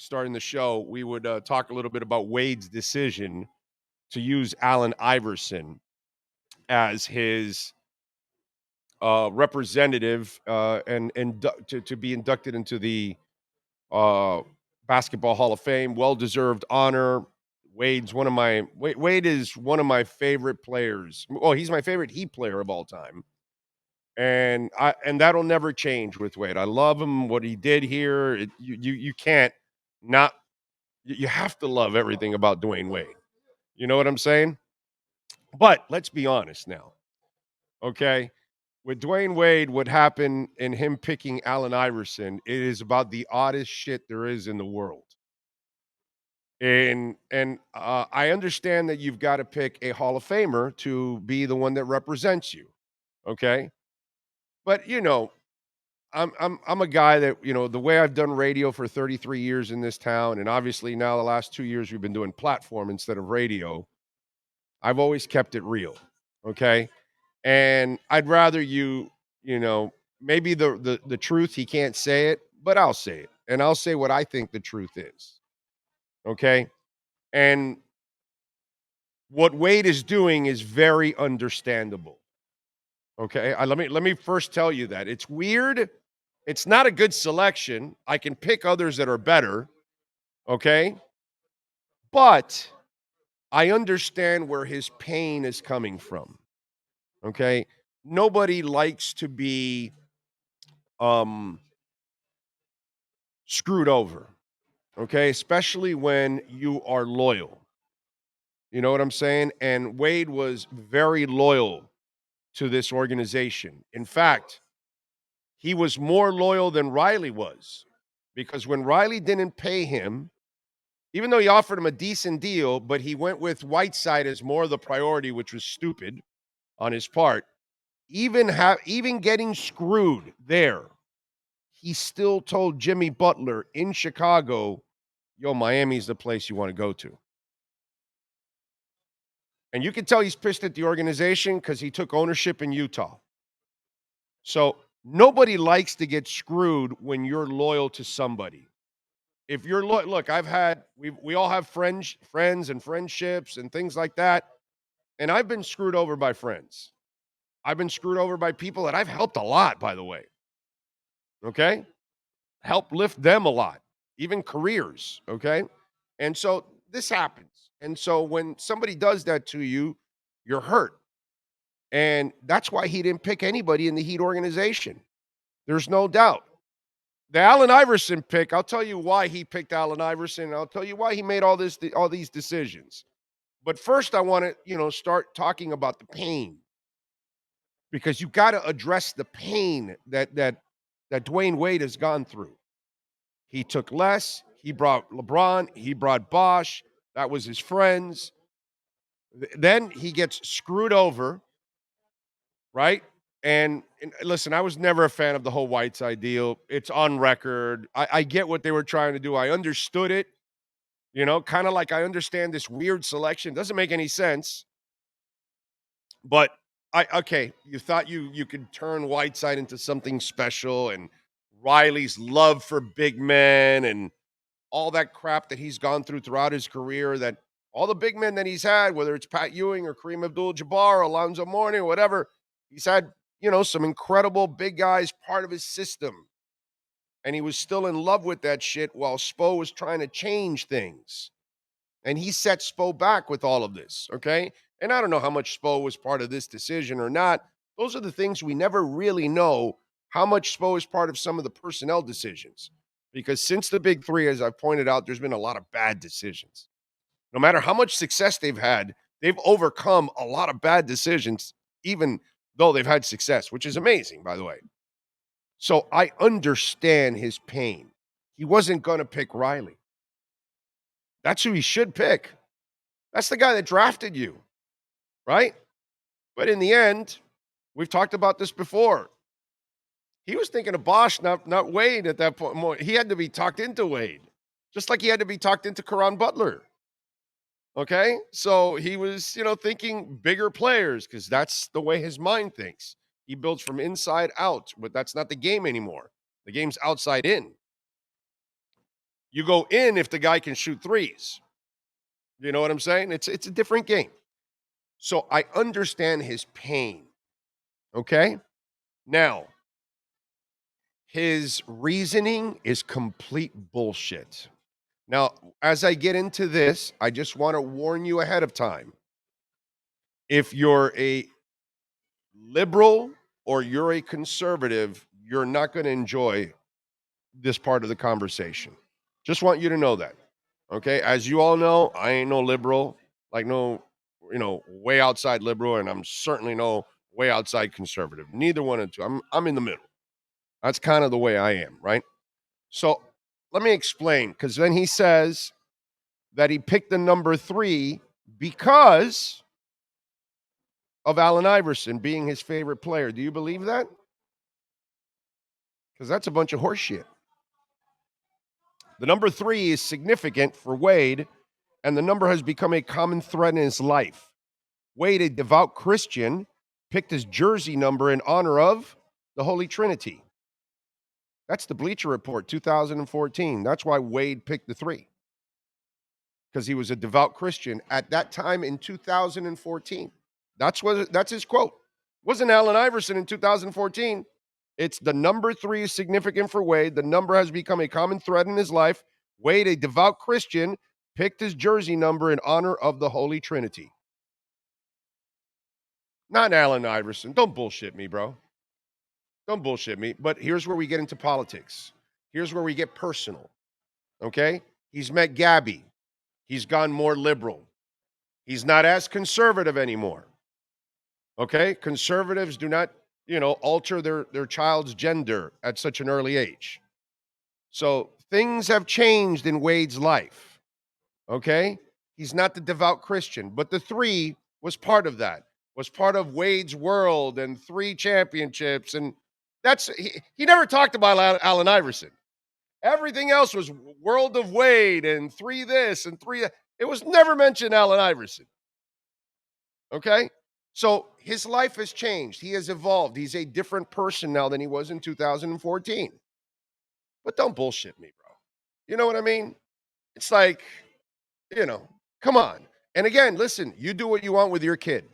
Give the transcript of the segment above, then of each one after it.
starting the show, we would talk a little bit about Wade's decision to use Allen Iverson as his representative and to be inducted into the uh, Basketball Hall of Fame. Well deserved honor. Wade is one of my favorite players. Well, he's my favorite Heat player of all time, and that'll never change with Wade. I love him. What he did here, you can't not. You have to love everything about Dwayne Wade. You know what I'm saying? But let's be honest now, okay? With Dwayne Wade, what happened in him picking Allen Iverson, it is about the oddest shit there is in the world. And I understand that you've got to pick a Hall of Famer to be the one that represents you, okay? But I'm a guy that the way I've done radio for 33 years in this town, and obviously now the last 2 years we've been doing platform instead of radio. I've always kept it real, okay? And I'd rather maybe the truth, he can't say it, but I'll say it. And I'll say what I think the truth is. Okay? And what Wade is doing is very understandable. Okay? Let me first tell you that. It's weird. It's not a good selection. I can pick others that are better. Okay? But I understand where his pain is coming from. Okay? Nobody likes to be screwed over, okay? Especially when you are loyal. You know what I'm saying? And Wade was very loyal to this organization. In fact, he was more loyal than Riley was because when Riley didn't pay him, even though he offered him a decent deal, but he went with Whiteside as more the priority, which was stupid on his part. Even getting screwed there, he still told Jimmy Butler in Chicago, yo, Miami's the place you want to go to. And you can tell he's pissed at the organization because he took ownership in Utah. So nobody likes to get screwed when you're loyal to somebody. If you're look, we all have friends and friendships and things like that. And I've been screwed over by friends. I've been screwed over by people that I've helped a lot, by the way. Okay? Help lift them a lot, even careers. Okay? And so this happens. And so when somebody does that to you, you're hurt. And that's why he didn't pick anybody in the Heat organization. There's no doubt. The Allen Iverson pick, I'll tell you why he picked Allen Iverson, and I'll tell you why he made all these decisions. But first I want to, start talking about the pain. Because you got to address the pain that Dwayne Wade has gone through. He took less, he brought LeBron, he brought Bosh, that was his friends. Then he gets screwed over, right? And listen, I was never a fan of the whole Whiteside deal. It's on record. I get what they were trying to do. I understood it, kind of like I understand this weird selection. Doesn't make any sense. But you thought you could turn Whiteside into something special and Riley's love for big men and all that crap that he's gone throughout his career, that all the big men that he's had, whether it's Pat Ewing or Kareem Abdul-Jabbar or Alonzo Mourning or whatever, he's had, some incredible big guys part of his system. And he was still in love with that shit while Spo was trying to change things. And he set Spo back with all of this, okay? And I don't know how much Spo was part of this decision or not. Those are the things we never really know, how much Spo is part of some of the personnel decisions. Because since the big three, as I've pointed out, there's been a lot of bad decisions. No matter how much success they've had, they've overcome a lot of bad decisions, even though they've had success, which is amazing, by the way. So I understand his pain. He wasn't going to pick Riley. That's who he should pick. That's the guy that drafted you, right? But in the end, we've talked about this before. He was thinking of Bosh, not Wade at that point. He had to be talked into Wade, just like he had to be talked into Caron Butler. Okay? So he was, thinking bigger players because that's the way his mind thinks. He builds from inside out, but that's not the game anymore. The game's outside in. You go in if the guy can shoot threes. You know what I'm saying? It's a different game. So I understand his pain. Okay? Now, his reasoning is complete bullshit. Now, as I get into this, I just want to warn you ahead of time. If you're a liberal or you're a conservative, you're not going to enjoy this part of the conversation. Just want you to know that. Okay? As you all know, I ain't no liberal, like no, way outside liberal, and I'm certainly no way outside conservative. Neither one of the two. I'm in the middle. That's kind of the way I am, right? So let me explain, because then he says that he picked the number 3 because of Allen Iverson being his favorite player. Do you believe that? Because that's a bunch of horseshit. The number 3 is significant for Wade, and the number has become a common thread in his life. Wade, a devout Christian, picked his jersey number in honor of the Holy Trinity. That's the Bleacher Report, 2014. That's why Wade picked the 3, because he was a devout Christian at that time in 2014. That's his quote. Wasn't Allen Iverson in 2014. It's the number 3 is significant for Wade. The number has become a common thread in his life. Wade, a devout Christian, picked his jersey number in honor of the Holy Trinity. Not Allen Iverson. Don't bullshit me, bro. Don't bullshit me. But here's where we get into politics. Here's where we get personal. Okay? He's met Gabby. He's gone more liberal. He's not as conservative anymore. Okay? Conservatives do not, alter their child's gender at such an early age. So things have changed in Wade's life. Okay? He's not the devout Christian, but the 3 was part of that. Was part of Wade's world and 3 championships, and he never talked about Allen Iverson. Everything else was world of Wade and 3 this and 3 that. It was never mentioned Allen Iverson. Okay? So his life has changed. He has evolved. He's a different person now than he was in 2014. But don't bullshit me, bro. You know what I mean? It's like, come on. And again, listen, you do what you want with your kid.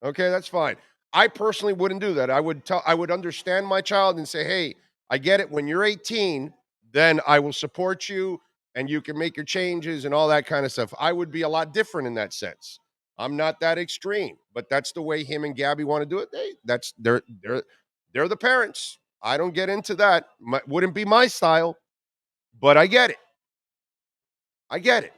Okay, that's fine. I personally wouldn't do that. I would understand my child and say, "Hey, I get it. When you're 18, then I will support you and you can make your changes and all that kind of stuff." I would be a lot different in that sense. I'm not that extreme, but that's the way him and Gabby want to do it. They're the parents. I don't get into that. Wouldn't be my style, but I get it. I get it.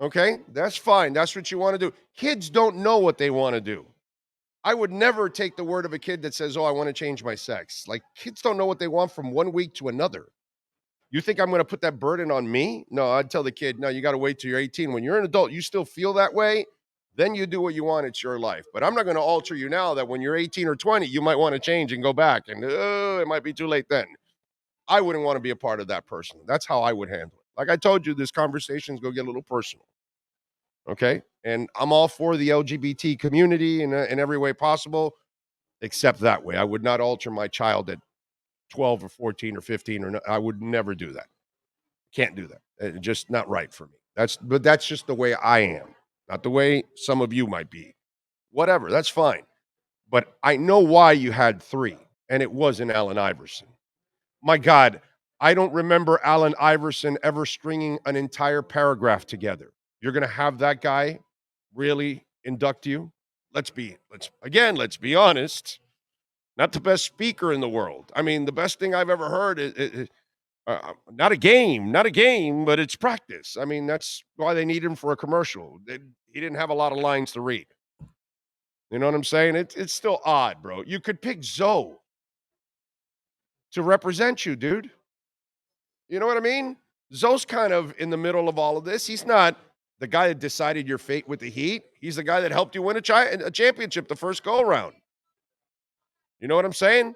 Okay? That's fine. That's what you want to do. Kids don't know what they want to do. I would never take the word of a kid that says, "Oh, I want to change my sex." Like, kids don't know what they want from one week to another. You think I'm going to put that burden on me? No, I'd tell the kid, "No, you got to wait till you're 18. When you're an adult, you still feel that way, then you do what you want. It's your life. But I'm not going to alter you now that when you're 18 or 20, you might want to change and go back. And it might be too late then." I wouldn't want to be a part of that person. That's how I would handle it. Like I told you, this conversation's going to get a little personal. Okay? And I'm all for the LGBT community in every way possible, except that way. I would not alter my child at 12 or 14 or 15 or no, I would never do that. Can't do that. Just not right for me. But that's just the way I am. Not the way some of you might be. Whatever, that's fine. But I know why you had 3, and it wasn't Allen Iverson. My God, I don't remember Allen Iverson ever stringing an entire paragraph together. You're going to have that guy really induct you? Let's be honest. Not the best speaker in the world. I mean, the best thing I've ever heard is not a game, but it's practice. I mean, that's why they need him for a commercial. He didn't have a lot of lines to read. You know what I'm saying? It's still odd, bro. You could pick Zoe to represent you, dude. You know what I mean? Zoe's kind of in the middle of all of this. He's not the guy that decided your fate with the Heat. He's the guy that helped you win a championship the first go around. You know what I'm saying?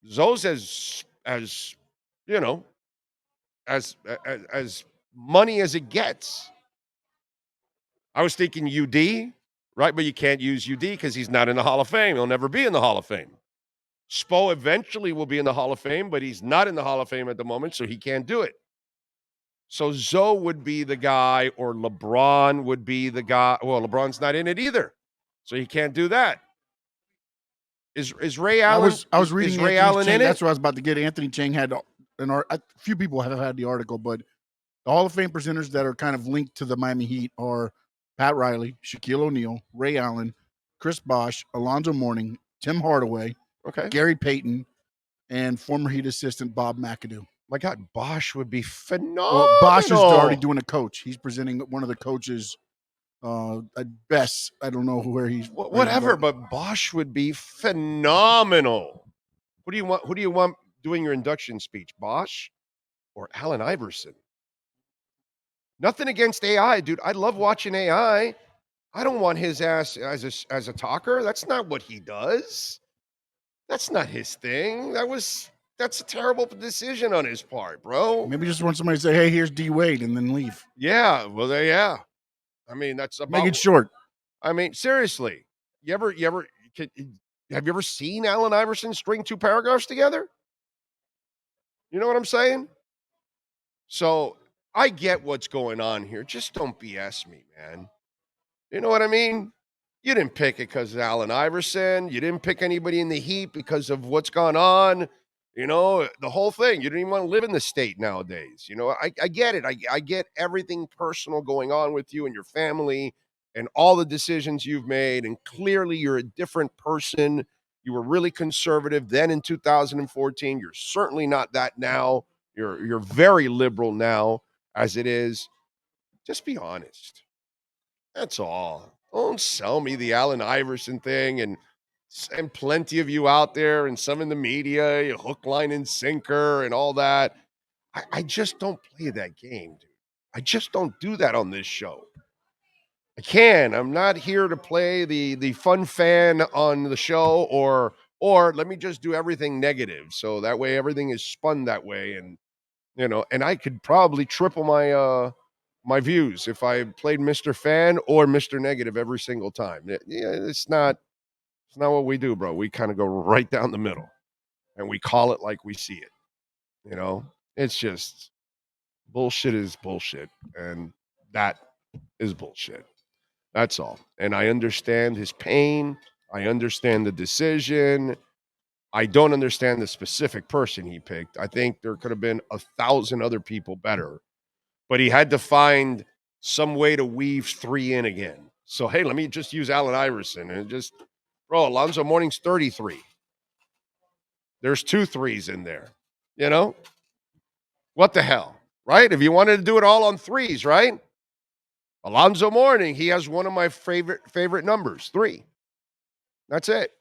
Zoe's as you know as money as it gets. I was thinking UD, right? But you can't use UD because he's not in the Hall of Fame. He'll never be in the Hall of Fame. Spo eventually will be in the Hall of Fame, but he's not in the Hall of Fame at the moment, so he can't do it. So Zoe would be the guy, or LeBron would be the guy. Well, LeBron's not in it either, so he can't do that. Is Ray Allen? I was reading is Ray Anthony Allen Chang. in it? That's what I was about to get. Anthony Chang had a few people have had the article, but the Hall of Fame presenters that are kind of linked to the Miami Heat are Pat Riley, Shaquille O'Neal, Ray Allen, Chris Bosh, Alonzo Mourning, Tim Hardaway, Okay. Gary Payton, and former Heat assistant Bob McAdoo. My God, Bosh would be phenomenal. Well, Bosh is already doing a coach. He's presenting one of the coaches. At best, I don't know where he's. Whatever, but Bosh would be phenomenal. Who do you want? Who do you want doing your induction speech, Bosh or Allen Iverson? Nothing against AI, dude. I love watching AI. I don't want his ass as a talker. That's not what he does. That's not his thing. That's a terrible decision on his part, bro. Maybe just want somebody to say, "Hey, here's D Wade," and then leave. Yeah, well, yeah. I mean, that's about. Make it short. I mean, seriously. Have you ever seen Allen Iverson string two paragraphs together? You know what I'm saying? So I get what's going on here. Just don't BS me, man. You know what I mean? You didn't pick it because of Allen Iverson. You didn't pick anybody in the Heat because of what's gone on. You know, the whole thing. You don't even want to live in the state nowadays. You know, I get it. I get everything personal going on with you and your family and all the decisions you've made. And clearly you're a different person. You were really conservative then in 2014. You're certainly not that now. You're very liberal now as it is. Just be honest. That's all. Don't sell me the Allen Iverson thing and plenty of you out there and some in the media, you hook, line, and sinker and all that. I just don't play that game, dude. I just don't do that on this show. I can. I'm not here to play the fun fan on the show or let me just do everything negative. So that way everything is spun that way. And and I could probably triple my views if I played Mr. Fan or Mr. Negative every single time. Yeah, it's not what we do, bro. We kind of go right down the middle and we call it like we see it. It's just bullshit is bullshit. And that is bullshit. That's all. And I understand his pain. I understand the decision. I don't understand the specific person he picked. I think there could have been 1,000 other people better, but he had to find some way to weave three in again. So, hey, let me just use Allen Iverson and bro, Alonzo Mourning's 33. There's 2 threes in there. What the hell, right? If you wanted to do it all on threes, right? Alonzo Mourning, he has one of my favorite numbers, 3. That's it.